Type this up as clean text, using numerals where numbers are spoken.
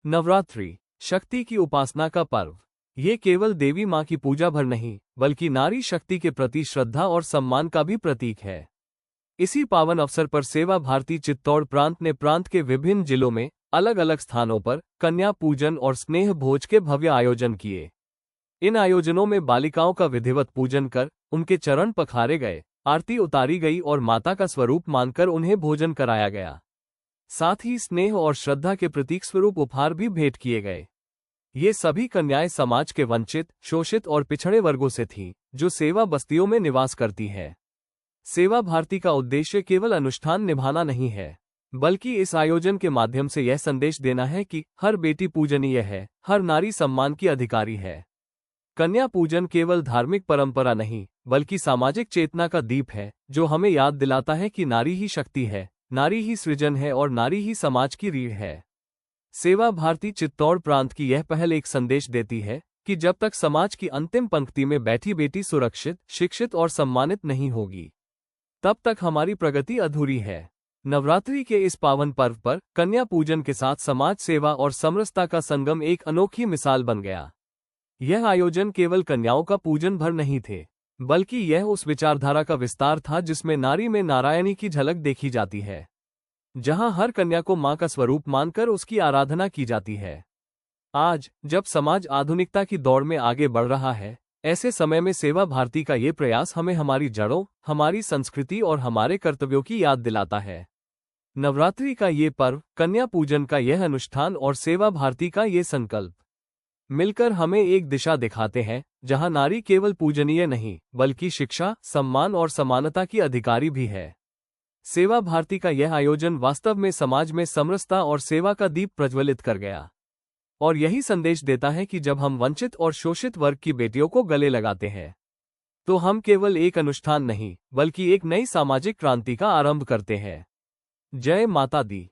नवरात्रि, शक्ति की उपासना का पर्व। ये केवल देवी माँ की पूजा भर नहीं, बल्कि नारी शक्ति के प्रति श्रद्धा और सम्मान का भी प्रतीक है। इसी पावन अवसर पर सेवा भारती चित्तौड़ प्रांत ने प्रांत के विभिन्न जिलों में अलग अलग स्थानों पर कन्या पूजन और स्नेह भोज के भव्य आयोजन किए। इन आयोजनों में बालिकाओं का विधिवत पूजन कर उनके चरण पखारे गए, आरती उतारी गई और माता का स्वरूप मानकर उन्हें भोजन कराया गया। साथ ही स्नेह और श्रद्धा के प्रतीक स्वरूप उपहार भी भेंट किए गए। ये सभी कन्याएं समाज के वंचित, शोषित और पिछड़े वर्गों से थीं, जो सेवा बस्तियों में निवास करती है। सेवा भारती का उद्देश्य केवल अनुष्ठान निभाना नहीं है, बल्कि इस आयोजन के माध्यम से यह संदेश देना है कि हर बेटी पूजनीय है, हर नारी सम्मान की अधिकारी है। कन्या पूजन केवल धार्मिक परंपरा नहीं, बल्कि सामाजिक चेतना का दीप है, जो हमें याद दिलाता है कि नारी ही शक्ति है, नारी ही सृजन है और नारी ही समाज की रीढ़ है। सेवा भारती चित्तौड़ प्रांत की यह पहल एक संदेश देती है कि जब तक समाज की अंतिम पंक्ति में बैठी बेटी सुरक्षित, शिक्षित और सम्मानित नहीं होगी, तब तक हमारी प्रगति अधूरी है। नवरात्रि के इस पावन पर्व पर कन्या पूजन के साथ समाज सेवा और समरसता का संगम एक अनोखी मिसाल बन गया। यह आयोजन केवल कन्याओं का पूजन भर नहीं थे, बल्कि यह उस विचारधारा का विस्तार था जिसमें नारी में नारायणी की झलक देखी जाती है, जहां हर कन्या को मां का स्वरूप मानकर उसकी आराधना की जाती है। आज जब समाज आधुनिकता की दौड़ में आगे बढ़ रहा है, ऐसे समय में सेवा भारती का ये प्रयास हमें हमारी जड़ों, हमारी संस्कृति और हमारे कर्तव्यों की याद दिलाता है। नवरात्रि का ये पर्व, कन्या पूजन का यह अनुष्ठान और सेवा भारती का ये संकल्प मिलकर हमें एक दिशा दिखाते हैं, जहां नारी केवल पूजनीय नहीं, बल्कि शिक्षा, सम्मान और समानता की अधिकारी भी है। सेवा भारती का यह आयोजन वास्तव में समाज में समरसता और सेवा का दीप प्रज्वलित कर गया, और यही संदेश देता है कि जब हम वंचित और शोषित वर्ग की बेटियों को गले लगाते हैं, तो हम केवल एक अनुष्ठान नहीं, बल्कि एक नई सामाजिक क्रांति का आरंभ करते हैं। जय माता दी।